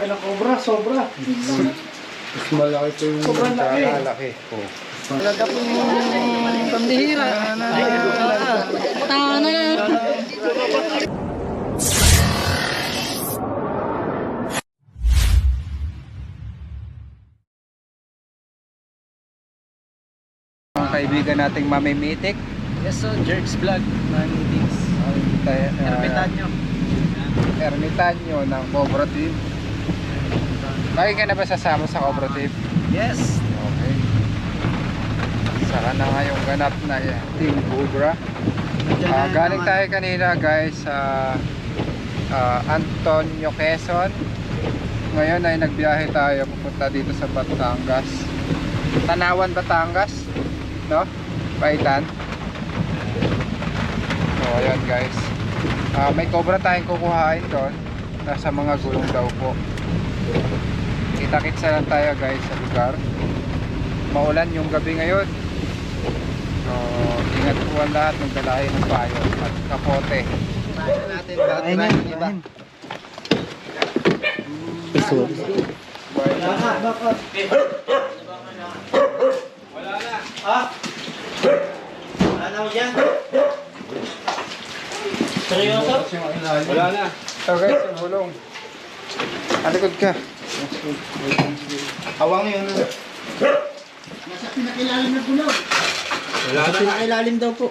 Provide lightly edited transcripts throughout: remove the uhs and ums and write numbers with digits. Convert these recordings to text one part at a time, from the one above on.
Kailang cobra, sobra. Mas malaki ito yung sobrang laki. Oh. Talaga po pambihira. Tama na. Mga kaibigan nating mamimitik. Yes, so Jerks Vlog. Meetings. Ermitanyo. Ermitanyo ng cooperative. Lagi ka na ba sasama sa cooperative? Yes. Okay. Saka na nga yung ganap na Team Cobra. Galing tayo kanina guys sa Antonio, Quezon. Ngayon ay nagbiyahe tayo pupunta dito sa Batangas. Tanawan, Batangas, no? Paitan. So ayan guys, may cobra tayong kukuhain doon. Nasa mga gulong daw po. Kita-kitsa lang tayo guys sa lugar. Maulan yung gabi ngayon. So ingat po ang lahat, magdala ng payo at kapote. Ayun yan, iba. Wala na, bakit? Wala na. Ah? Wala na mo dyan? Seryoso? Wala na. So guys, yung gulong. Alikod ka. Hawang yun. Nasa pinakilalim na gulong. Wala na. Pinakilalim daw po.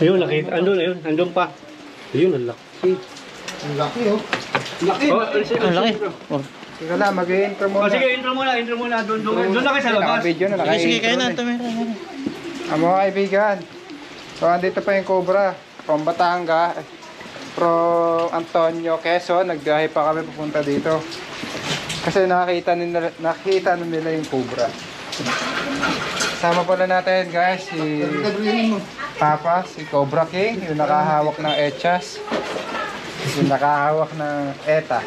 Ayun, laki. Andun, ayun. Andun pa. Ayun, ang laki. Ang laki oh. Laki. Ang laki. Sige na, mag-i-intro muna. Sige, intro muna. Doon na kayo sa labas. Naka-video na, naka-intro Kayo na, na. tumira. Mga kaibigan, so andito pa yung cobra from Batangas, from Antonio, Quezon. Nagbiyahe pa kami pupunta dito kasi nakita na nila yung cobra. Sama pala natin guys si Papa, si Cobra King, yung nakahawak ng echas, yung nakahawak ng ETA.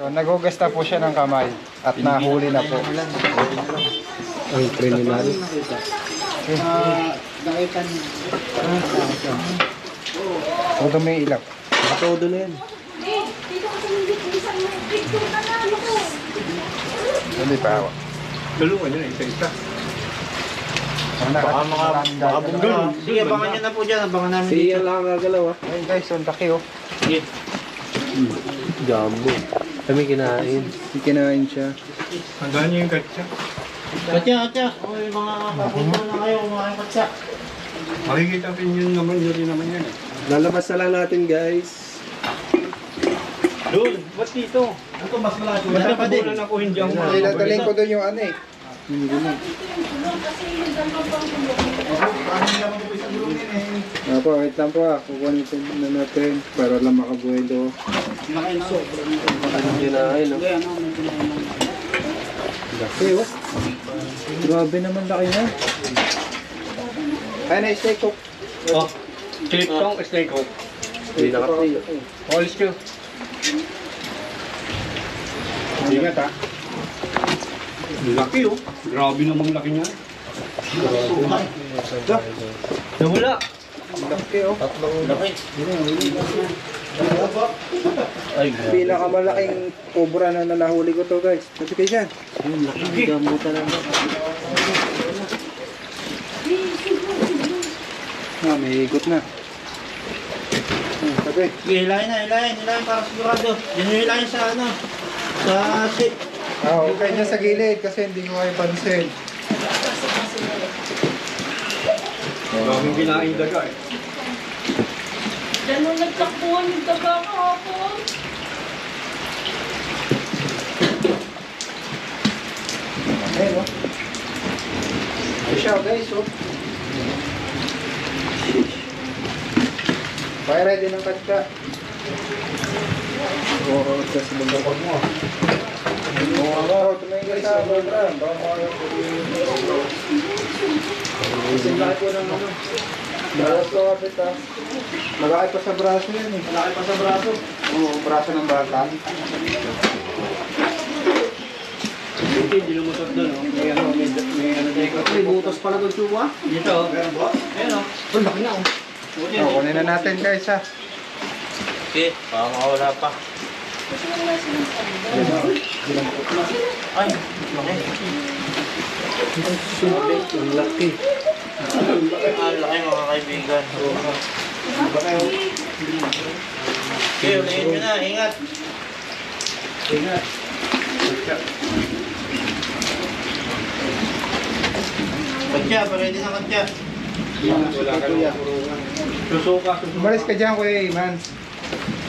So nagugas na po siya ng kamay at nahuli na po. Ang criminal. Nakitan. Todo may ilaw. Todo na yan. Hindi pa hawak. Tulungan yun, isa-isa. Baka bunggol. Sige, abangan nyo na po dyan. Abangan namin Siya dito. lang gagalaw ah. ayun guys, ang laki oh. Jumbo. Kami kinain. Kinain siya. Hanggang niyo yung katsa. Katya. O, yung mga kapunto na kayo. Mga katya. Makikita pa yun naman, yun rin naman yan. Lalabas na lang natin guys. Doon, ba't dito? Ito, mas malaki. Matapabulan ako hindi ako Dadaling ko doon yung ano eh. Yung gulong. Apo, wait lang po ah. Kukunin na natin para lang makabuelo. Ano kinain, no? Laki oh. Grabe naman laki niya. Ay, na-steak cook. Oh, chip tong steak hook. Hindi nakapay. Olis ko. Ingat ha. Laki oh. Grabe namang laki niya. Nawala. Laki oh. Ay, Pinakamalaking cobra na nahuli ko to guys. Kasi kayo dyan. laki. Gamutan lang. May ikot na. Sabi. Hilahin para sigurado. Yan yung hilahin sa ano. Sa seat. Okay niya sa gilid kasi hindi ko kayo pansin. Maraming kinain daga eh. Diyan nung nagtakbuhan yung daga kahapon. Ayun oh. Ay siya guys oh. Kaya ready ng katsa. Oo, kasi magbukod mo ah. Oo, ako, tumingin ka sa cobra. Baka makakapag. Kasi laki po ng ano. Balas ko kapit ah. Malaki pa sa braso yan eh. Malaki pa sa braso. Oo, braso ng bata. Hindi lumutot doon oh. May ano dito. May butos pala doon suwa. Dito oh. Ayan o. Oh, laki na oh. Kunin na natin guys ha. Okay, baka makawala pa. Kasi wala silang ano. Ay, laki. Ang laki. Ang laki mga kaibigan. Okay, ulihin nyo na. Ingat. Ingat. Katya, pwede na katya. Wala ka nang kurungan. Susuka. Umalis ka dyan, Kuya Iman.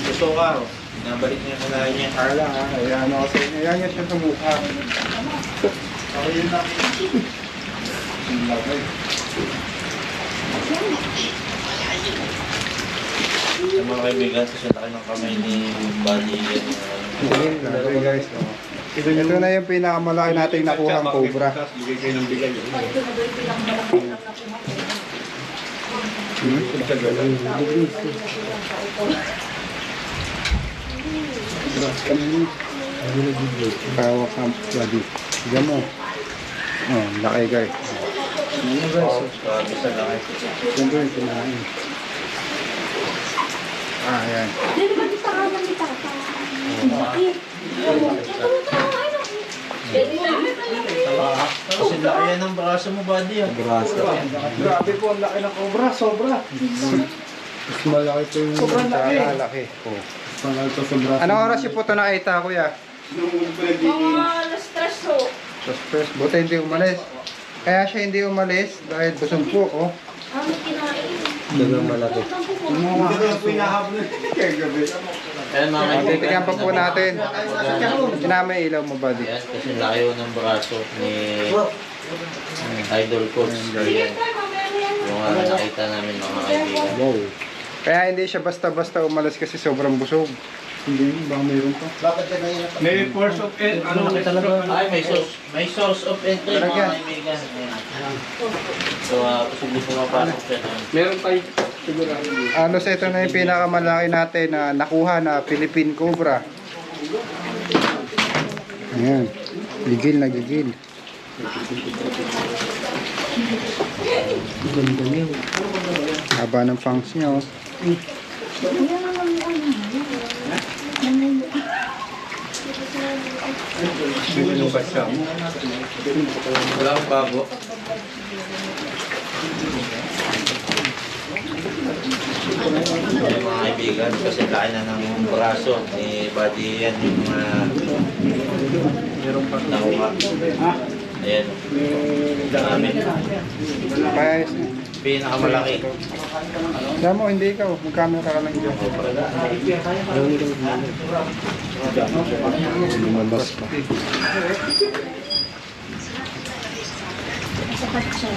Gusto ka. Nabalik niya sa lahat niya. Carla, ha? Ayan ako sa inyo. Ayan niya siya sa mukha. Ako yun lang. Sa mga kaibigan, kasi laki ng kamay ni Buddy. Ayan, laki guys. Oh. Ito na yung pinakamalaki nating nakuha ang cobra. Bigay kayo ng bigay. Kawa camp buddy. Diyan mo. Oh, laki guys. Grabe sa laki. Siyempre, kinain. Ayan. Hindi ba kita ka lang kita? Bakit? Kasi laki yan ng braso mo, Buddy. Grabe po, ang laki ng cobra. Sobra. Mas malaki ito yung laki. Oh. Pangalto sa braso. Anong oras yung po ito nakita, Kuya? Mga alas 3 ho. Suspect. Buti hindi umalis. Kaya siya hindi umalis dahil busog po. Oh. Ano kinain? Dalang malaki. Ayan mga kaibigan. Titigyan pa po natin. Sinama yung ilaw mo, buddy. Ayan, kasi laki yun ng braso ni Idol Coach. Ayan. Yung nakita namin mga kaibigan. Wow. Kaya hindi siya basta-basta umalis kasi sobrang busog. Hindi, baka mayroon pa. Bakit ka nahirap? May force of Ay, may source of entry mga Talaga. kaibigan. Ayan. So, gusto mapasok siya na. Meron tayo sigurado. Alos ito na yung pinakamalaki natin na nakuha na Philippine Cobra. Ayan. Gigil na gigil. Haba ng fangs niya, oh. Walang bago. Ayan mga kaibigan, kasi laki na ng braso ni Buddy yan yung nakuha. Ayan. Namin. Kaya, Pinakamalaki. alam mo, hindi ikaw. Mag-camera ka lang dyan. Lumabas pa. Sapat siya.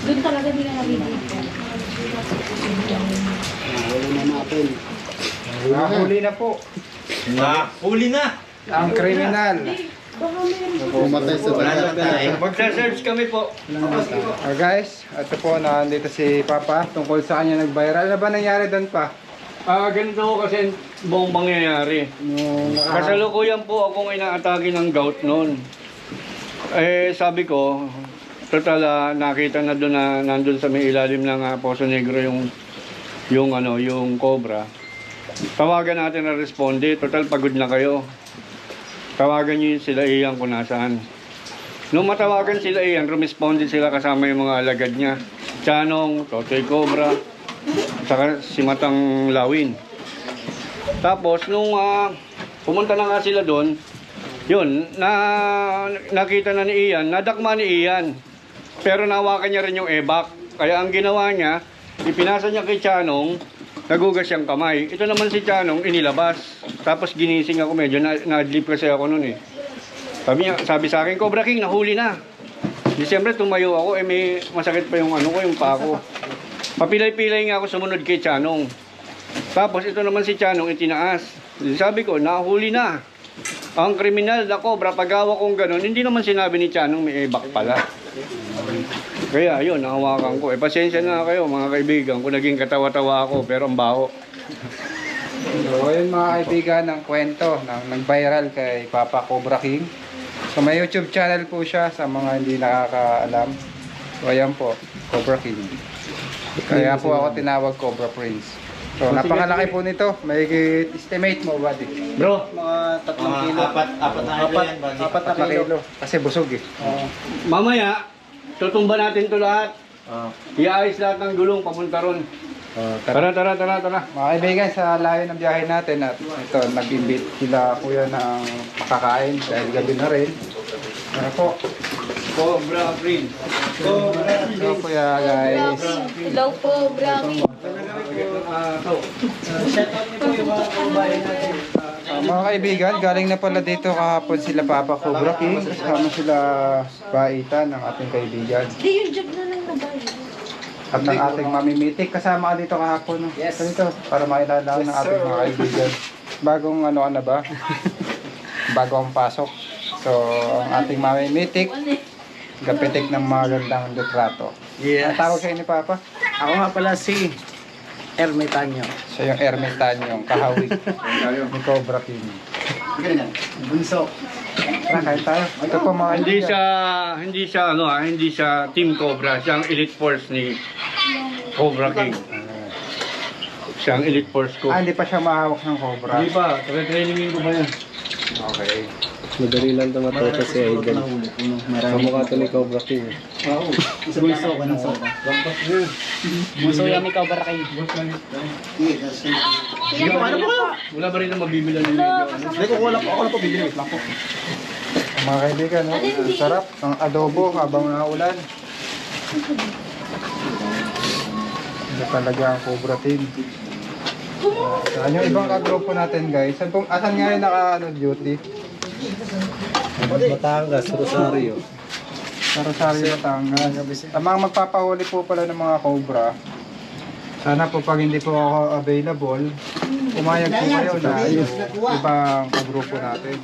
Doon talaga nila nabibigyan. Nahuli na po. Huli na! Ang kriminal. Baka meron Pumatay sa Wala braso. na tayo. Magsa-search kami po. Guys, ito po, nandito si Papa. Tungkol sa kanya nag-viral. Ano ba nangyari doon pa? Ganito ko kasi buong pangyayari. Yung Kasalukuyan po akong inaatake ng gout noon. Eh, sabi ko, total nakita na doon na nandun sa may ilalim ng Poso Negro yung cobra. Tawagan natin na responde, total pagod na kayo. Tawagan niyo sila Ian kung nasaan. Nung matawagan sila Ian, rumisponde sila kasama yung mga alagad niya. Chanong, Totoy Cobra, saka si Matang Lawin. Tapos nung pumunta na nga sila doon, yun, nakita na ni Ian, nadakma ni Ian. Pero nawakan niya rin yung ebak. Kaya ang ginawa niya, ipinasa niya kay Chanong, nagugas siyang kamay. Ito naman si Chanong, inilabas. Tapos ginising ako, medyo na-adlip kasi ako noon eh. Sabi sa akin, Cobra King, nahuli na. Disyembre, tumayo ako, may masakit pa yung yung pako. Papilay-pilay nga ako sumunod kay Chanong. Tapos ito naman si Chanong, itinaas. Sabi ko, nahuli na. Ang kriminal na Cobra, pag-awa kong ganun, hindi naman sinabi ni Chanong may ebak pala. Kaya yun, nahawakan ko. Pasensya na kayo mga kaibigan kung naging katawa-tawa ako, pero ang baho. So, yun mga kaibigan ng kwento ng nag-viral kay Papa Cobra King. So, may YouTube channel po siya sa mga hindi nakakaalam. So ayan po, Cobra King. Kaya po ako tinawag Cobra Prince. So napakalaki po nito. May estimate mo, buddy. Bro, Mga 3 kilo. Apat na kilo yan, buddy. 4 na 4 kilo. kilo. Kasi busog eh. mamaya, tutumba natin to lahat. Oh. Iayos lahat ng gulong papunta ron. Tara. Mga kaibigan, sa layo ng biyahe natin at ito, nag-invite sila kuya ng makakain dahil gabi na rin. Ano po? Cobra Prince. So kuya guys. Hello po, Brami. Mga kaibigan, galing na pala dito kahapon sila Papa Cobra King. Kasama sila Baita ng ating kaibigan. Hindi yung job na lang nabayad. At ang ating mamimitik. Kasama ka dito kahapon. Yes. Dito, para makilala ng ating mga kaibigan. Bagong ano ba? Bagong pasok. So, ang ating mamimitik. Gapitik ng magandang litrato. Yes. Ang tawag kayo ni Papa? Ako nga pala si Ermitanyo. Siya yung ermitan, yung kahawig ni Cobra King. Bunso. Tara, kain tayo. Ito po mga Hindi siya Team Cobra, siya ang elite force ni Cobra King. Siya ang elite force ko. hindi pa siya mahawak ng Cobra. Hindi pa, trainingin ko ba yan? Okay. Madali lang ito matuto si Aiden. Kamukha ito ni Cobra King. Bunso ko ng soda. Bunso yan ni Cobra King. Wala ba rin na mabibila ni Medyo? Hindi ko wala ako na po bibili. Lang po. Mga kaibigan, no? Ang sarap ng adobo habang naulan. Ito talaga ang Cobra King. Saan yung ibang kagrupo natin guys? Asan nga yung naka-duty? Batangas, Rosario. Sa Rosario, Batangas. Ang mga magpapahuli po pala ng mga Cobra, sana po pag hindi po ako available, umayag po kayo na ibang kagrupo natin.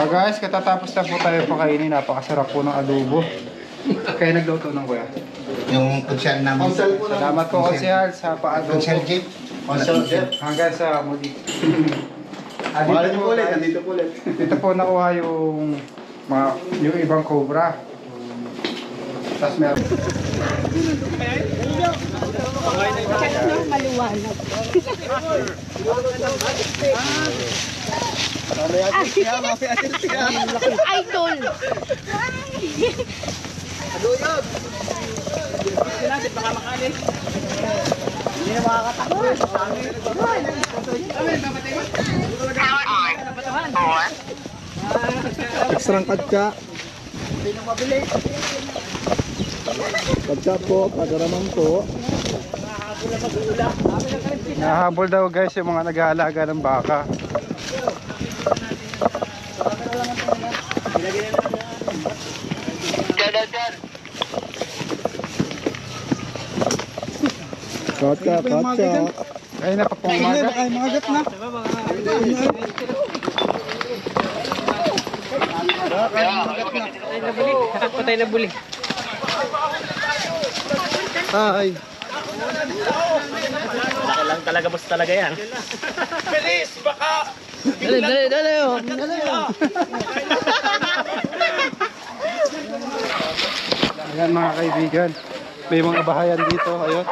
Guys, katatapos na po tayo pakainin. Napakasarap po ng adobo. Kaya nagluto ng kuya. Yung kutsyan namin. Salamat po kasi sa paadobo. Kutsyan jeep. Hanggang sa muli. Dito po ulit, nandito po ulit. Dito po nakuha yung ibang Cobra. Tapos meron. Idol! Extra kadka. Kadka po, kadaraman po. Nahabol daw guys yung mga nag-aalaga ng baka. Kadka, kadka. Ay na pa pong umaga. Ay, magat na. Patay na buli. Ay. Lang talaga boss talaga yan. Dali. Ayan mga kaibigan. May mga bahayan dito. Ayun.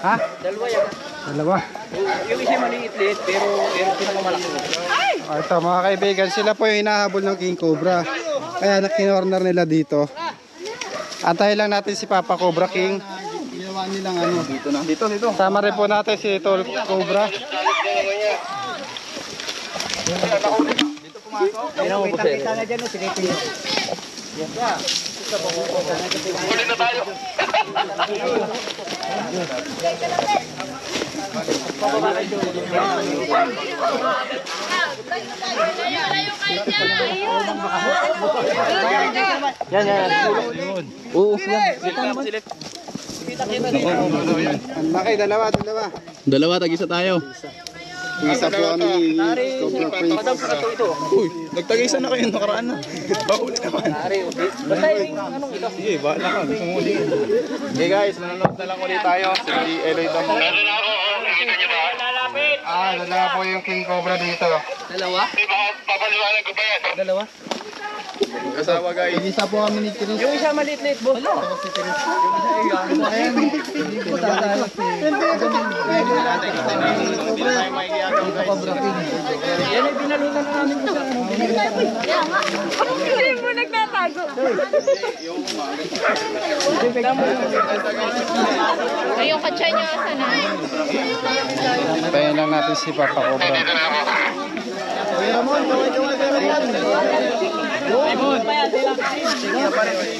Ha? Dalawa. Yung isa maliit-liit pero pinakamalaki. Ito mga kaibigan, sila po yung hinahabol ng King Cobra. Kaya nakinorner nila dito. Antayin lang natin si Papa Cobra King. Ginawa nilang ano dito na. Dito. Sama rin po natin si Tol Cobra. Kita na dyan, silipin nyo. Yan. Oo, silip. Ang laki, dalawa. Dalawa, tag-isa tayo. Isa po kami ni Cobra Prince. Uy, nagtagaysan na kayo nakaraan na. Bawal naman. Basta yung anong ito. Sige, bahala ka. Gusto mo ulit. Okay guys, manonood na lang ulit tayo. Si Eloy Damo. Dalawa po yung King Cobra dito. Dalawa? Kasawa guys. Isa po kami ni Chris. Yung isa maliit-liit, boss. Yan ay binalutan na namin ko sa ano. Hindi mo nagtatago. Ay, yung katsa niya asan na. Tayo lang natin si Papa Cobra.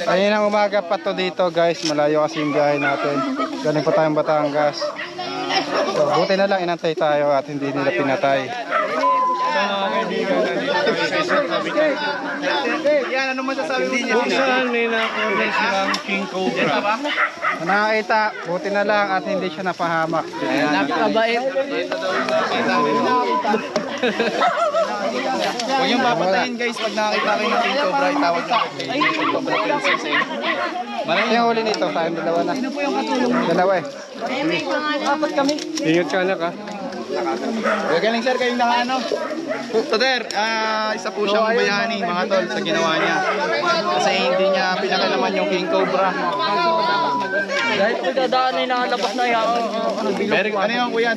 Ayun ang umaga pa to dito guys. Malayo kasi yung biyahe natin. Galing pa tayong Batangas. So, buti na lang inantay tayo at hindi nila pinatay. Yan, ano masasabi mo? Kung saan may nakuha silang King Cobra. Nakakita, buti na lang at hindi siya napahamak. Napakabait. Huwag yung papatayin guys pag nakakita kayo ng King Cobra, itawag na King Cobra Princess eh. Malaki yung huli nito, tayong dalawa na. Dalawa eh. Ingat ka na ka. Gagaling sir kayong ano. Toder, isa po siyang bayani mga tol sa ginawa niya. Kasi hindi niya pinakalaman yung King Cobra. Dahil kung dadaan ay nakalabas na yan. Pero ano yung kuya,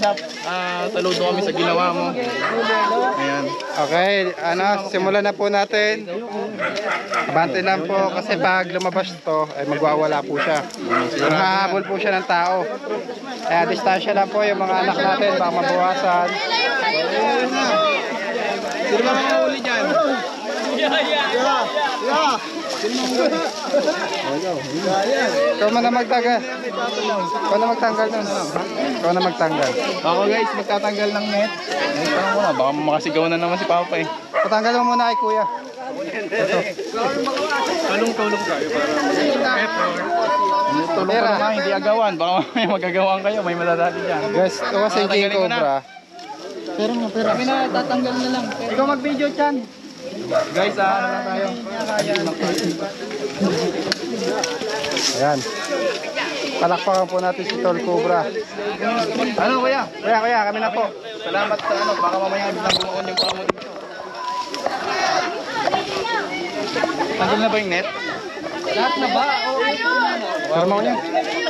saludo kami sa ginawa mo. Ayan. Okay, simulan na po natin. Abante lang po kasi pag lumabas to, ay magwawala po siya. Hahabol po siya ng tao. Kaya distansya lang po yung mga anak natin, baka mabawasan. Sino ba mga uli dyan? Ikaw man na magtanggal. Ikaw na magtanggal nun. Ikaw na magtanggal. Ako guys, magtatanggal ng net. Tanong ko na, baka makasigaw na naman si Papa eh. Patanggal mo muna kay kuya. Tulong-tulong tayo para Tulong ka na, hindi agawan. Baka may magagawan kayo, may madadali dyan. Guys, ito kasi yung King Cobra. Kami na tatanggal na lang. Ikaw mag-video dyan. Guys, ano na tayo? Ayan. Palakpakan po natin si Tol Cobra. Ano kuya? Kuya, kami na po. Salamat sa ano, baka mamaya biglang bumuon yung pamo dito. Tanggal na ba yung net? Lahat na ba? Oo. Sarmaw niya.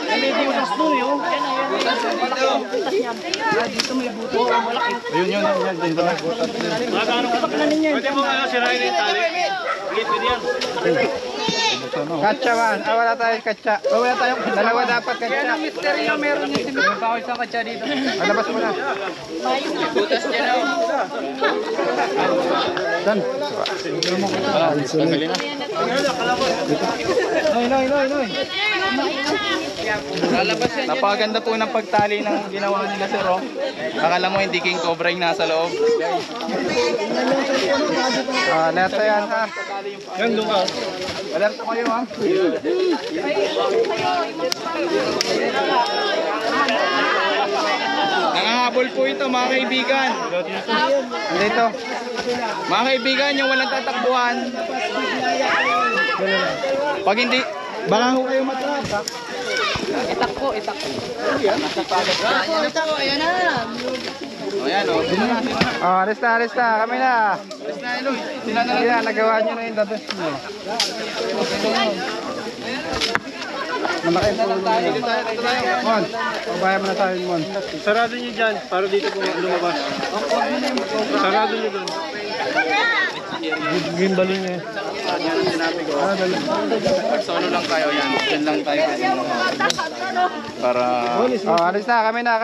May butas doon yun. Dito may butas. Malaki. Ayun yun, dito na. Pwede mo kayo sirain yung tali. Katsa man. Wala tayong katsa. Wala tayong Dalawa dapat katsa. Yan ang misteryo meron yung sinunod pa ako isang katsa dito. Labas mo na. Butas dyan ako. Dyan. Tanggalin na. Lalabas yan. Napakaganda po ng pagtali ng ginawa nila sir oh. Akala mo hindi King Cobra yung nasa loob. Neto yan ha. Yan, doon ka. Alerto kayo ha. Nangahabol po ito mga kaibigan. Dito. Mga kaibigan, yung walang tatakbuhan. Pag hindi, baka ho kayo matrap. Itak ko. Ayan na po, ayan na. O yan o, sino na? Alis na. Kami na. Alis na Eloy. Sila na lang. Kaya nagawa nyo na yung dados nyo. Malaki po. Mon, pabayan mo na tayo Mon. Sarado nyo dyan para dito po lumabas. Sarado nyo doon. Gimbalo nyo eh. Solo lang tayo yan. Diyan lang tayo. Para... Alis na. Kami na.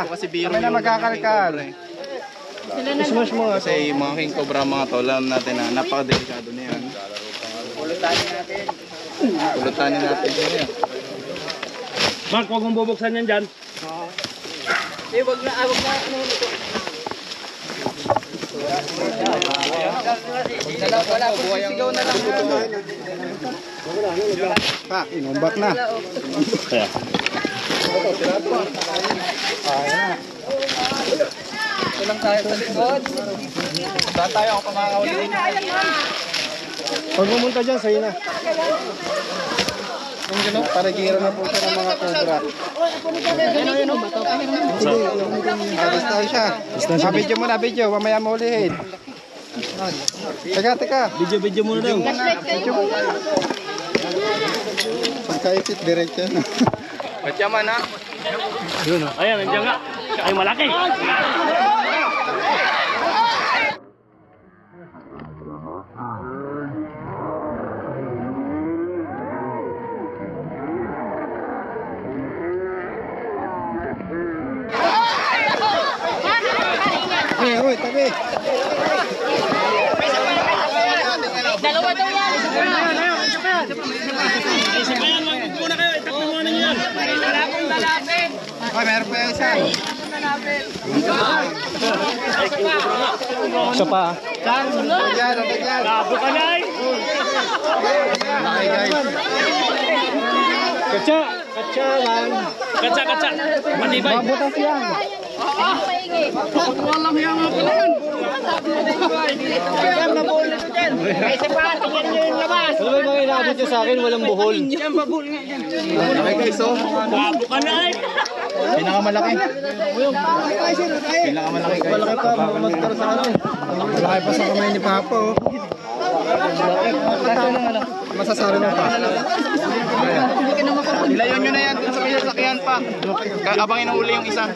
Kasi biro Kami na yung magkakalkal. Smash mo nga. Kasi yung mga King Cobra mga tol, alam natin na napaka-delikado na yan. Pulutanin natin. Mark, huwag mong bubuksan yan dyan. Wag na. Ano ito? Wala po. Sigaw na lang. Inumbak na. lang tayo sa likod. Saan tayo ako pamakakawin? Pag pumunta dyan, sa'yo na. Yung gano'n, parigiro na po siya ng mga cobra. Distansya siya. Video mo na, video. Mamaya mo ulihin. Teka. Video muna daw. Pagkaipit, diretso na. Ba't yaman ha? Ayan, nandiyan nga. Ay, malaki. Uy, tabi. Dalawa daw yan. Ay, meron pa yung isa. Isa pa. Yan. Labo ka na eh. Okay, guys. Katsa lang. Katsa. Matibay. Mabutas yan. Ano ba yung mga inabot nyo sa akin? Walang buhol. Okay guys, so. Labo ka na eh. Pinakamalaki. Pinakamalaki guys. Malaki pa, master sa ano. Malaki pa sa kamay ni Papa, oh. Masasari mo pa. Ilayon nyo na yan dun sa may sasakyan pa. Abangin ang uli yung isa.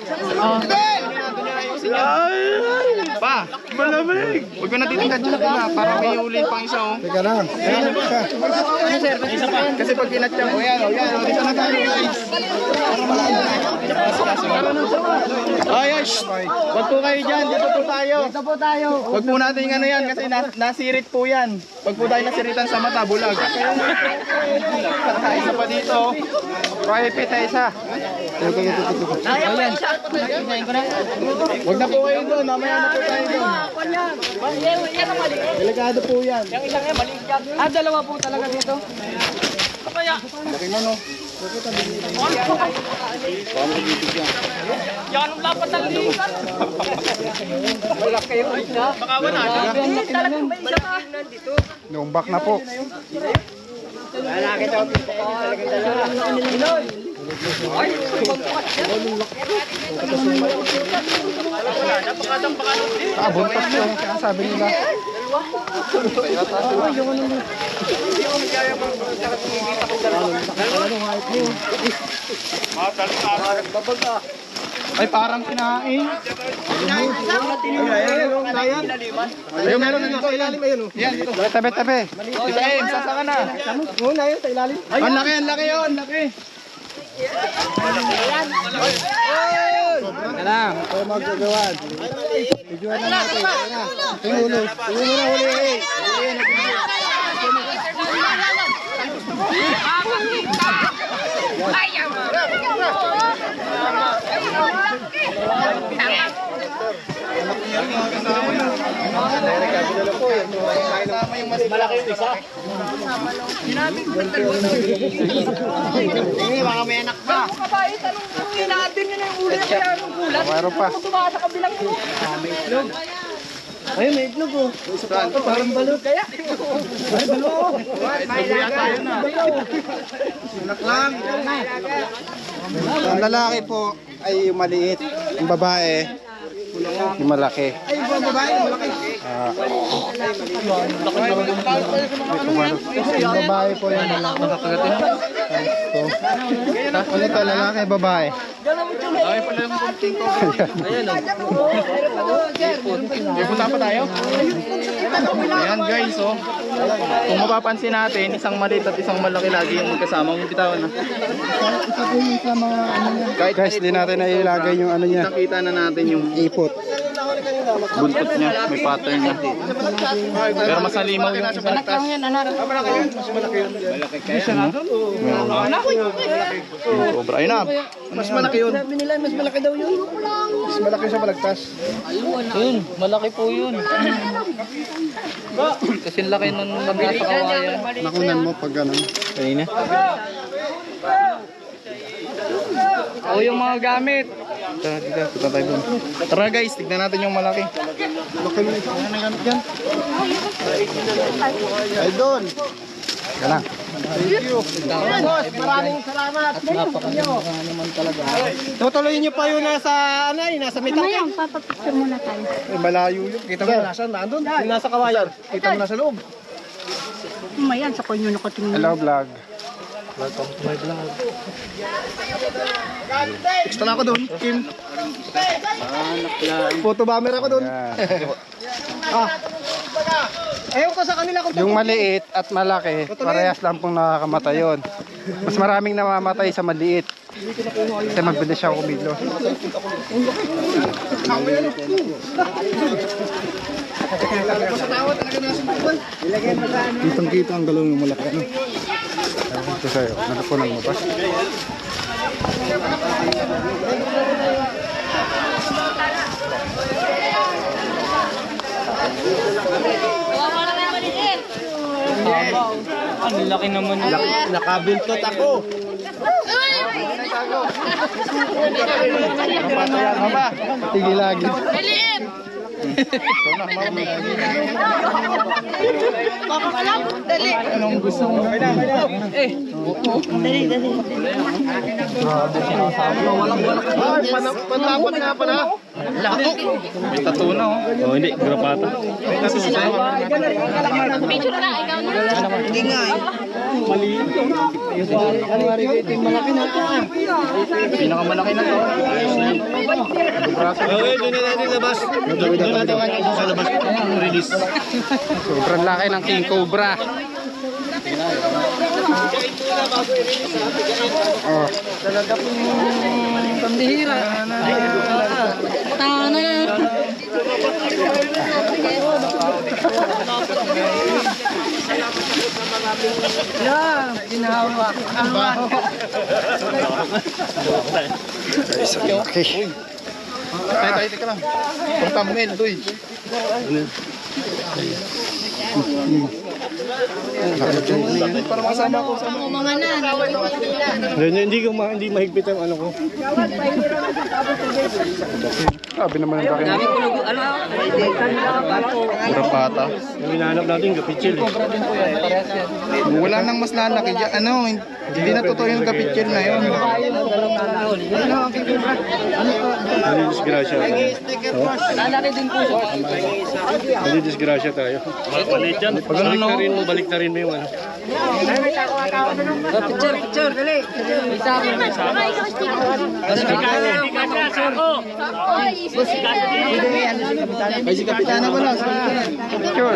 Pa! Malamig! Huwag mo na titingkad dyan na para may uli pang isa oh. Teka lang. Kasi pag kinatya mo, yan. Dito na tayo guys. Ay, shh! Wag po kayo dyan, dito po tayo. Wag po natin yung ano yan kasi nasirit po yan. Wag po tayo nasiritan sa mata, bulag. Isa pa dito. Private na isa. Wag na po kayo doon, mamaya na po tayo doon. Delikado po yan. Yung isang yan, maliit yan. Dalawa po talaga dito. Kaya. Laki na no. Yan ang lapat ng likan. Malaki yung isa. Baka wala. Talagang may isa pa. Lumbak na po. Buntas yung sabi nila. Ay, parang kinain. Ayun, meron na dito sa ilalim. Ayun, oh. Yan, dito. Tabi. Dito, sasa ka na. Muna yun, sa ilalim. Ang laki yun, laki. Teka lang, ito magagawan. Videoan na natin. Tingulog. Tingulog na huli. Malaki yung isa. Mga may anak pa. Meron pa. Ayun, may itlog oh. Parang balot kaya. Ang lalaki po ay yung maliit. Yung babae, yung malaki. Ay, yung babae, malaki. Yung babae po yung malaki. Ano ito, lalaki, babae? Ay, pala yung kunting ko. May punta pa tayo? Ayan guys, oh. Kung mapapansin natin, isang maliit at isang malaki lagi yung magkasama. Ang bitawan na. Guys, di natin nailagay yung ano niya. Nakita na natin yung Ipot. buntot niya, may pattern niya. Pero mas nalimaw yung isa. Cobra. Ayun na. Mas malaki yun. Sabi nila, mas malaki daw yun. Mas malaki siya malagtas. Yun, malaki po yun. Kasi laki ng nasa kawayan. Nakunan mo pag gano'n. Kanina. O yung mga gamit. Tara, dito. Punta tayo dun. Tara guys, tignan natin yung malaki. Laki mo ito. Ano nagamit yan? Ay, doon. Yan lang. Boss, maraming salamat. Tutuloy niyo pa yun nasa, nasa mitang. Ngayon, papapicture muna tayo. Malayo yun. Kita mo nasa, nandun. Yung nasa kawayan. Kita mo nasa loob. Mayan, sa kanya nakatingin. Hello vlog. Extra na ako doon, Kim. Photo bomber ako doon. Yan. Ewan ko sa kanila kung Yung maliit at malaki, parehas lang pong nakakamatay yun. Mas maraming namamatay sa maliit. Kasi mabilis siya kumilos. kitang-kita ang galaw ng malaki. Ito sa'yo, nakapunan mo pa. Ang laki naman. Nakabiltot ako. Tigil lagi. Maliit! Dali! Anong gusto mo? Dali, dali. Panlapat nga pa na. May tattoo na oh. Oh, hindi. Grapata. Picture na, ikaw na. Hindi nga eh. Pinakamalaki na to. Okay, doon na natin labas. Doon natin sa labas. Release. Sobrang laki ng King Cobra. Oh, Pambihira. Tana. Yan, ginahawak. guys, ang laki. Tayo, teka lang. Pang thumbnail, doy. Para masama ko sa Mga na. Hindi mahigpit ang ano ko. Sabi naman ang laki. grapata. Yung hinahanap natin, kapitsil. Wala nang mas lalaki dyan. Ano, hindi na totoo yung kapitchil na yun. Hindi disgrasya tayo. Lalaki din po siya. Hindi disgrasya tayo. Balik na rin mo yung ano. Picture, picture, dali. Isa ako. Ay, si Kapitana pala.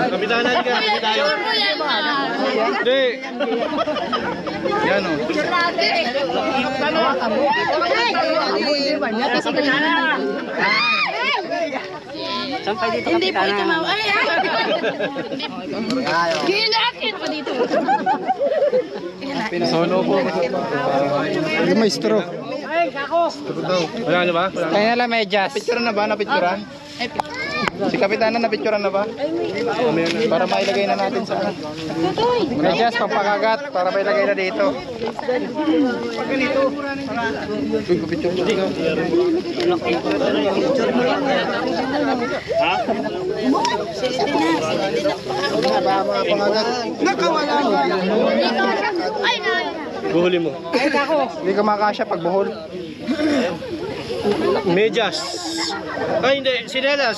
Kapitana, di ka. Hindi. Yan o. Hindi po ito ma'am. Ay, ay. Ginakit pa dito. Solo po. Hindi may straw. Wala na ba? Wala na. Kaya na medyas. Picturean na ba? Napicturean? Si Kapitana napicturean na ba? Para mailagay na natin sa Medyas, pampakagat para may lagay na dito. Ay, na. Buhuli mo. Hindi ka makasya pag buhol. Medyas. Ay, hindi. Sinelas.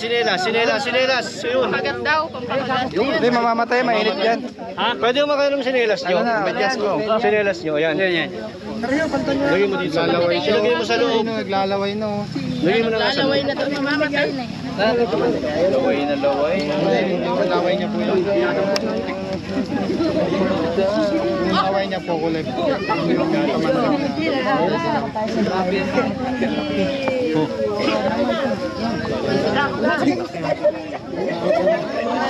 Yun. Pagat daw, pampagat. Hindi, mamamatay, mainit yan. Pwede mo makainom sinelas nyo. medyas ko. Sinelas nyo, ayan. Lagay mo dito. Lalaway siya. Lagay mo sa loob. Naglalaway na oh. Lagay mo na nga sa loob. Laway na to, mamamatay na yan. Laway na laway. Yung laway niya po yun. Yung laway niya po kulay.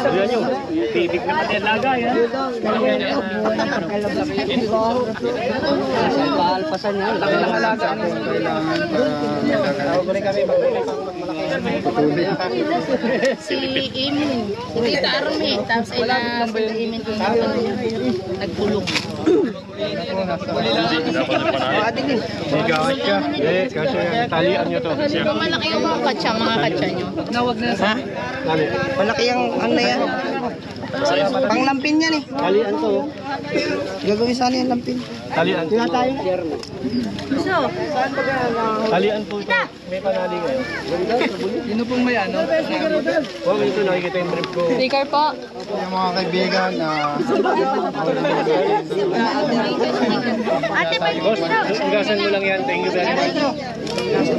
Ayan nyo. Paalpasan niya. Laki ng alaga. Kailangan Si Imin. Si Tita Army. Tapos ay na si Imin ko nagpulong. Kasi talian nyo to. Kung malaki yung mga katsa nyo. Nawag na sa. Malaki yung ano na yan. Panglampin yan eh. Talian to. Gagawin sana yung lampin. Talian to. Talian po ito. May panali ngayon. Sino pong may ano? Huwag ito nakikita yung trip ko. Sticker po. yung mga kaibigan na Ate, pwede Boss, ugasan mo lang yan. Thank you very much.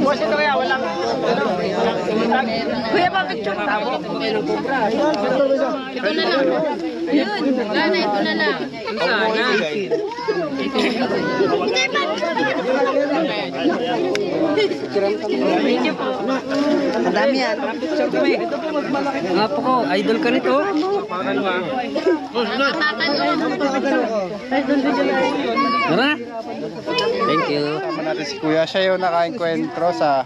Boss, ito kaya walang... Kuya, bakit yung tao? Ito na lang. Ayun. Lana, ito na lang. Madami yan. Nga po ko, idol ka nito. Tara. Thank you. kasama natin si Kuya. Siya yung nakainkwentro sa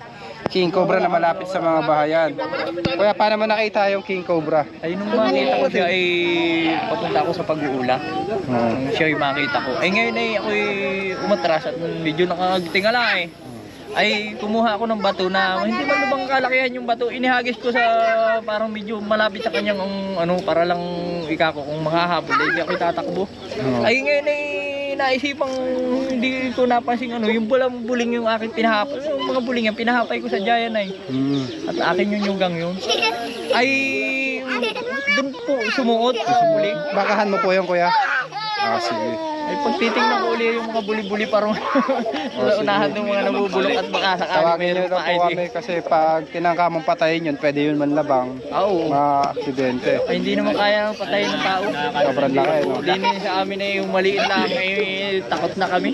King Cobra na malapit sa mga bahayan. Kuya, paano mo nakita yung King Cobra? Ay, nung makita ko siya ay papunta ako sa pag-uula. Siya yung makita ko. Ay, ngayon ay ako umatras at medyo nakatingala eh. Ay, kumuha ako ng bato na hindi man lubang kalakihan yung bato. Inihagis ko sa parang medyo malapit sa kanyang ano, para lang ikako kung makahabol. Ay, hindi ako tatakbo. Ay, ngayon ay naisipang hindi ko napansin ano, yung bulang buling yung aking pinahapay. Yung mga buling yan, pinahapay ko sa Giant ay. At akin yung yugang yun. Ay, doon po sumuot sa buling. Bakahan mo po yung Kuya. Ah, sige. Ay, pag titingnan ko uli yung mga buli-buli parang unahan ng mga nabubulok at baka sakali Tawagin nyo meron lang pa po kami kasi pag tinangka mong patayin yun, pwede yun manlabang. Oo. Ma-aksidente. Ay, hindi naman kaya patayin ng tao. Sobrang laki, no? Hindi na sa amin ay yung maliit lang ay takot na kami.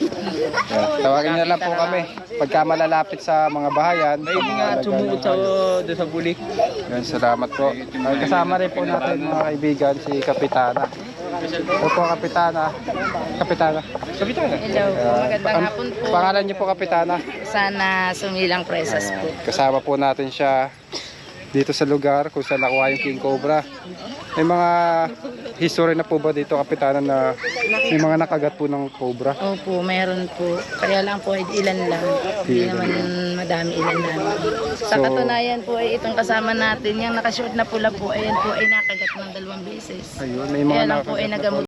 Tawagin nyo lang po kami. Pagka malalapit sa mga bahayan. Ay, nga sumuot sa doon sa buli. Yan, salamat po. Ay, kasama rin po natin mga kaibigan si Kapitana. Ito po Kapitana. Kapitana. Hello po. Magandang hapon po. Pangalan niyo po Kapitana. Sana sumilang presas po. Kasama po natin siya dito sa lugar kung saan nakuha yung King Cobra. May mga history na po ba dito Kapitana na may mga nakagat po ng Cobra? Opo, meron po. Kaya lang po, ilan lang. Hindi naman madami ilan lang. Sa So- katunayan po ay itong kasama natin, yung nakashort na pula po, ayan po ay nakagat ng 2 beses. Ayun, may mga Kaya lang po nakagat ay na nagamot